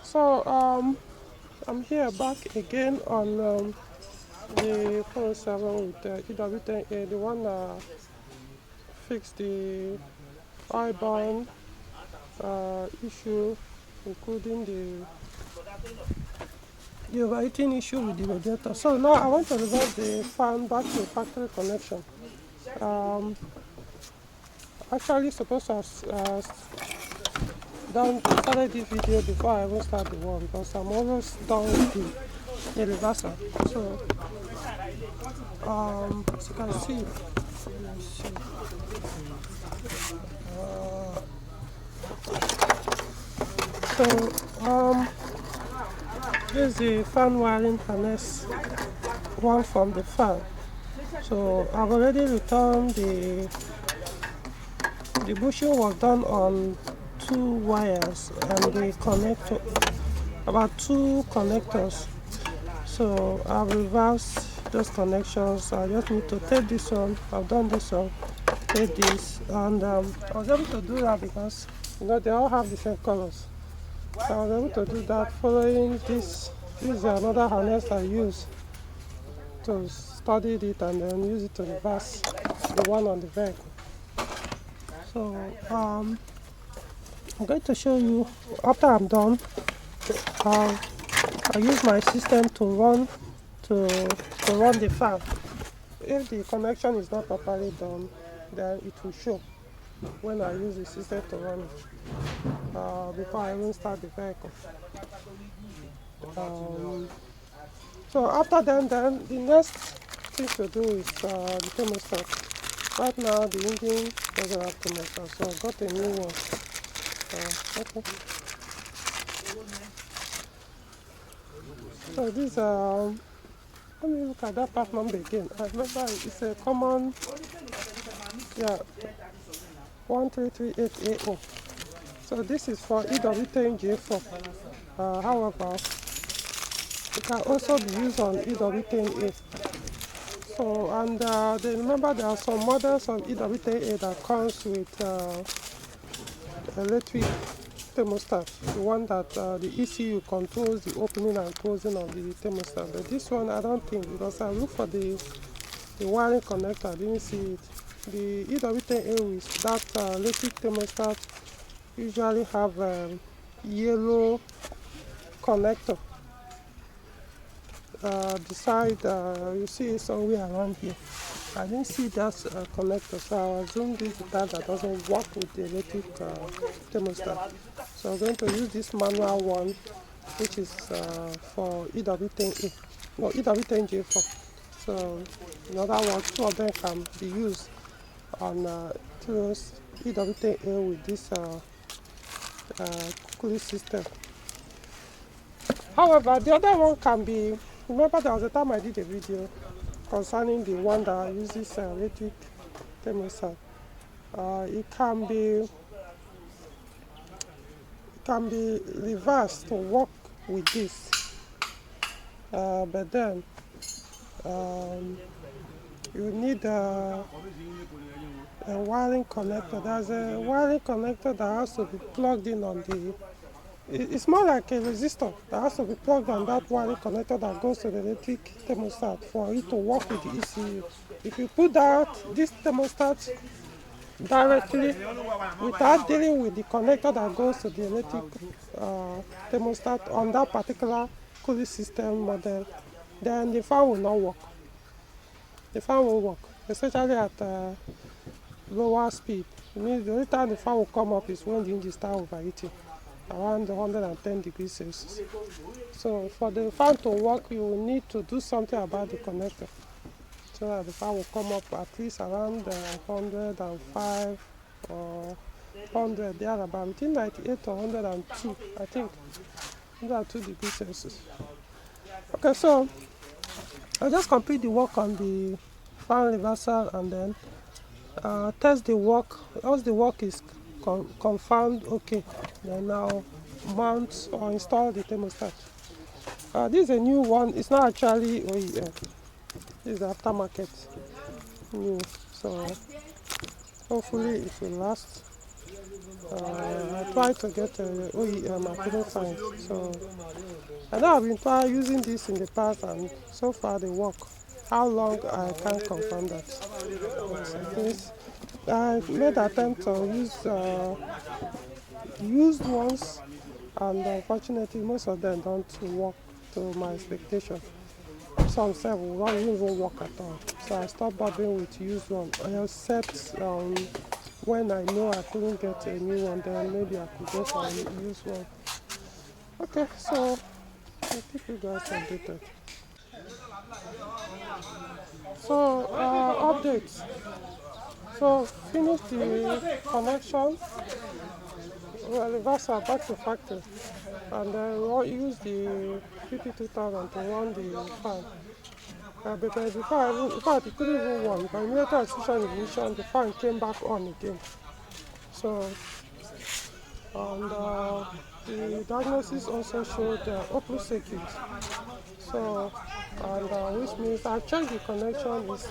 So I'm here back again on the 407 with the EW10A, the one that fixed the I-band issue, including the overheating issue with the radiator. So now I want to reverse the fan back to factory connection. Actually supposed to have started this video before I even start the one, because I'm almost done with the reverser. So as you can see, this is the fan wiring harness one from the fan. So I've already returned the bushing was done on 2 wires and the connector, about 2 connectors. So I've reversed those connections. I just need to take this one. I've done this one, take this, and I was able to do that because they all have the same colors. So I was able to do that following this. This is another harness I use to study it and then use it to reverse the one on the vehicle. So I'm going to show you after I'm done. I use my system to run the fan. If the connection is not properly done, then it will show when I use the system to run it before I even start the vehicle. So after then the next thing to do is the thermostat. Right now the engine doesn't have thermostat, so I got a new one. Okay. So this let me look at that part number again. I remember it's a common, 13388A. So this is for EW10J4. However, it can also be used on EW10A. So, and remember there are some models of EW10A that comes with electric thermostat, the one that the ECU controls the opening and closing of the thermostat. But this one I don't think, because I looked for the wiring connector, I didn't see it. The EW10A with that electric thermostat usually have yellow connector beside, you see it somewhere around here. I didn't see that connector, so I assume this is that doesn't work with the electric thermostat. So I'm going to use this manual one, which is for EW10A, no, EW10J4. So in other words, 2 of them can be used on EW10A with this cooling system. However, the other one can be, remember there was a time I did a video concerning the one that uses electric thermostat. It can be reversed to work with this, but then you need a wiring connector. There's a wiring connector that has to be plugged in on the, it's more like a resistor that has to be plugged on that wiring connector that goes to the electric thermostat for it to work with the ECU. If you put this thermostat directly without dealing with the connector that goes to the electric thermostat on that particular cooling system model, then the fan will not work. The fan will work, especially at lower speed. It means the only time the fan will come up is when the engine starts overheating, around 110 degrees Celsius. So for the fan to work, you will need to do something about the connector, so that the fan will come up at least around 105 or 100, there about between 98 to 102, I think, 102 degrees Celsius. Okay, so I'll just complete the work on the fan reversal and then test the work. Once the work is confirmed okay, then I'll mount or install the thermostat. This is a new one. It's not actually OEM. This is aftermarket new. So hopefully it will last. I tried to get OEM, I couldn't find. So I know I've been trying using this in the past, and so far they work. How long I can't confirm that. So this, I made attempt to use used ones, and unfortunately most of them don't work to my expectation. Some say will not even work at all. So I stopped bothering with used one. Except when I know I couldn't get a new one, then maybe I could get a used one. Okay, so I'll keep you guys updated. So updates. So finish the connection. Well, reversal back to factory, and then we'll use the PP2000 to run the fan. Because before in fact, it couldn't even run. By immediately I switched on ignition, the fan came back on again. So, and the diagnosis also showed open circuit. So, and which means I checked the connection is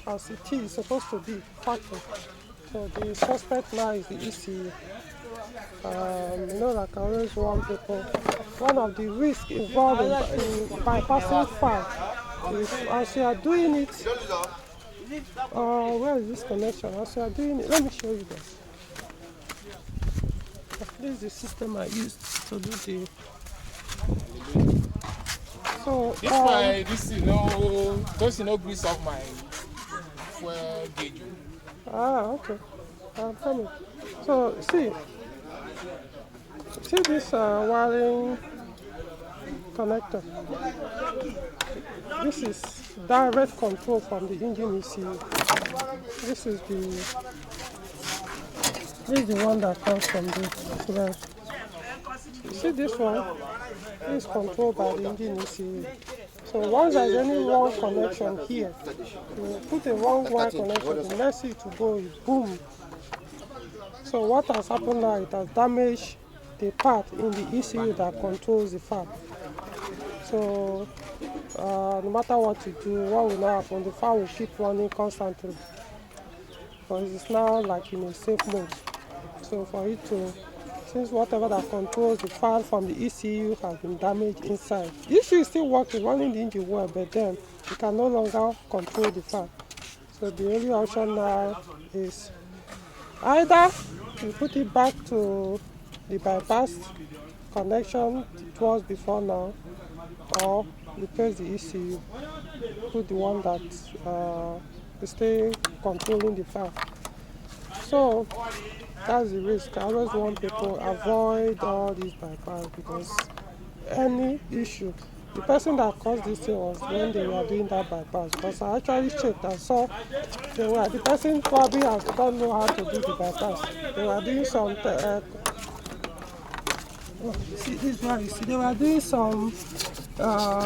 as it is supposed to be factory. So the suspect now is the ECU. You know, like I always warn people, one of the risks involved in bypassing fan is as you are doing it, where is this connection? As you are doing it, let me show you this. This is the system I used to do the. So this is no, those no grease off my fuel gauge. Okay. I'm coming. So see this wiring connector. This is direct control from the engine ECU. This is the one that comes from the left. You see this one is controlled by the engine ECU. So once there's any wrong connection here, you put a wrong wire connection, the next thing to go is boom. So what has happened now, it has damaged the part in the ECU that controls the fan. So no matter what you do, what will not happen, the fan will keep running constantly. Because it's now like in a safe mode. So for it to, since whatever that controls the fan from the ECU has been damaged inside. The ECU is still working, running the engine well, but then you can no longer control the fan. So the only option now is either you put it back to the bypass connection it was before now, or replace the ECU, put the one that is still controlling the fan. So that's the risk. I always want people to avoid all these bypass, because any issue, the person that caused this thing was when they were doing that bypass, because I actually checked and saw the person probably don't know how to do the bypass. They were doing some see this one, you see, they were doing some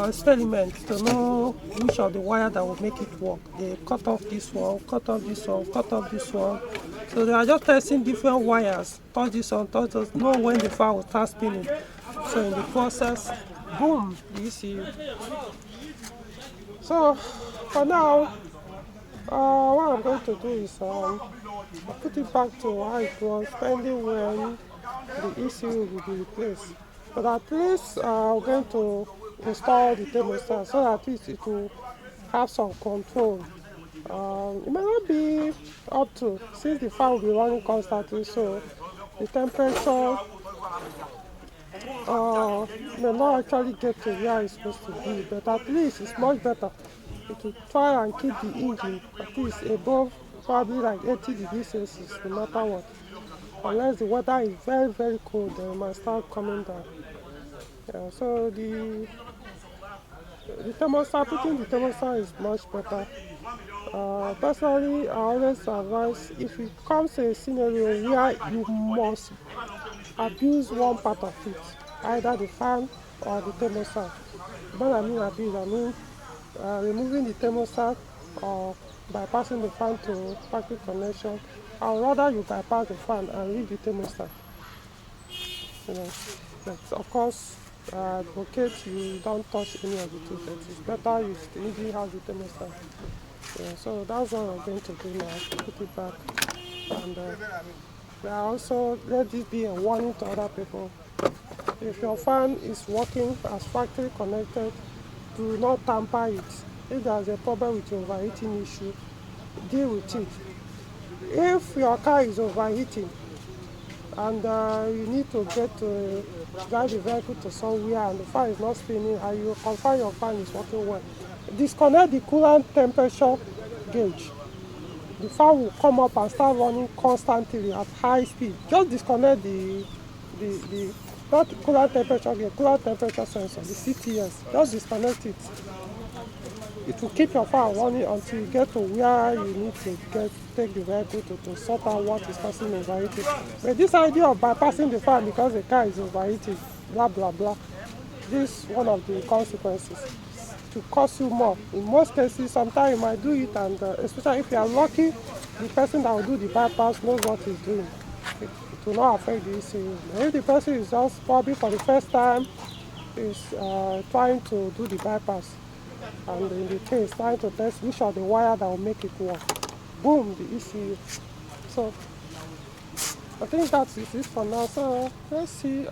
experiments to know which of the wire that would make it work. They cut off this one, cut off this one, cut off this one. So they are just testing different wires, touch this one, touch those, know when the fan will start spinning. So in the process, boom, the ECU. So for now, what I'm going to do is I'll put it back to how it was, pending when the ECU will be replaced. But at least I'm going to install the thermostat so that at least it will have some control. It may not be up to, since the fan will be running constantly, so the temperature may not actually get to where it's supposed to be, but at least it's much better. It will try and keep the engine at least above probably like 80 degrees Celsius no matter what. Unless the weather is very, very cold, then it might start coming down. Yeah, so the thermostat, putting the thermostat is much better. Personally, I always advise, if it comes to a scenario where you must abuse one part of it, either the fan or the thermostat. When I mean abuse, I mean removing the thermostat or bypassing the fan to factory connection. I would rather you bypass the fan and leave the thermostat. You know, but of course, advocate you don't touch any of the two. But it's better you still have the thermostat. Yeah, so that's what I'm going to do now. Put it back and Also let this be a warning to other people. If your fan is working as factory connected, do not tamper it. If there's a problem with your overheating issue, deal with it. If your car is overheating and you need to drive the vehicle to somewhere and the fan is not spinning and you confirm your fan is working well, disconnect the coolant temperature gauge. The fan will come up and start running constantly at high speed. Just disconnect the not coolant temperature gauge, coolant temperature sensor, the CTS. Just disconnect it. It will keep your fan running until you get to where you need to take the vehicle to sort out what is causing overheating. But this idea of bypassing the fan because the car is overheating, blah blah blah, this is one of the consequences. To cost you more. In most cases, sometimes you might do it, and especially if you are lucky, the person that will do the bypass knows what he's doing. It will not affect the ECU. If the person is just probably for the first time is trying to do the bypass, and in the case trying to test which are the wire that will make it work, boom, the ECU. So I think that's it for now. So let's see.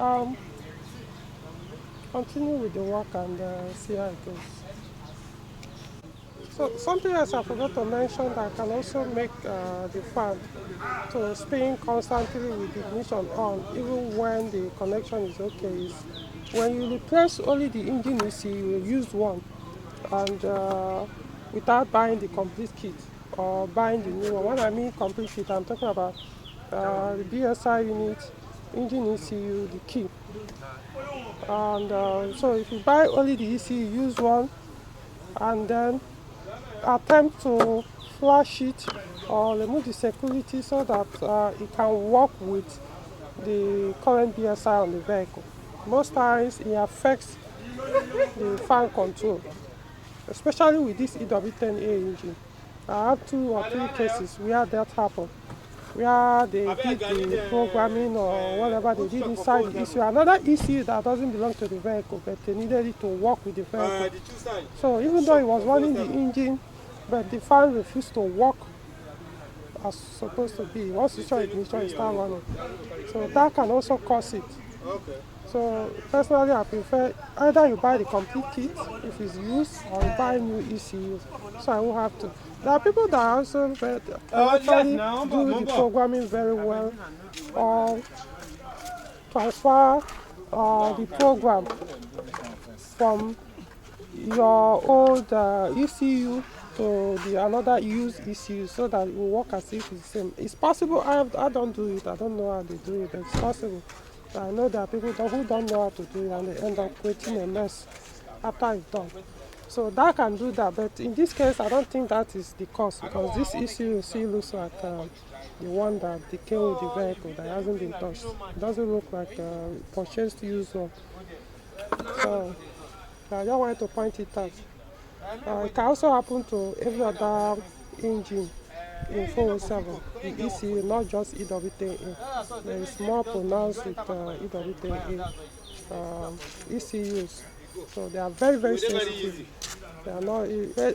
Continue with the work and see how it goes. So something else I forgot to mention that can also make the fan to spin constantly with the ignition on, even when the connection is okay, is when you replace only the engine ECU, you use one, and without buying the complete kit or buying the new one. When I mean complete kit, I'm talking about the BSI unit, engine ECU, the key. And so if you buy only the ECU, use one, and then attempt to flash it or remove the security so that it can work with the current BSI on the vehicle. Most times it affects the fan control, especially with this EW10A engine. I have 2 or 3 cases where that happened, where they did the programming or whatever they did inside the ECU, another ECU that doesn't belong to the vehicle, but they needed it to work with the vehicle. So even though it was running the engine, but the fan refused to work as supposed to be. Once you start ignition, it starts running. So that can also cause it. So personally, I prefer either you buy the complete kit if it's used, or you buy new ECU. So I won't have to. There are people that also actually do the programming very well, or transfer the program from your old ECU to another used ECU so that it will work as if it's the same. It's possible. I don't do it. I don't know how they do it, but it's possible. I know there are people who don't know how to do it, and they end up creating a mess after it's done. So that can do that, but in this case, I don't think that is the cause, because this ECU still looks like the one that came with the vehicle that hasn't been touched. It doesn't look like purchased used one. So I just wanted to point it out. It can also happen to every other engine in 407, the ECU, not just EW10A. There is more pronounced with EW10A ECUs. So they are very, very sensitive. They are not.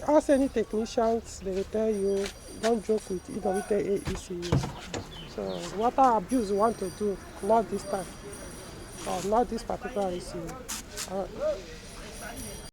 Ask any technicians, they will tell you, don't joke with EW10A ECUs. So water abuse you want to do, not this time, or not this particular ECU.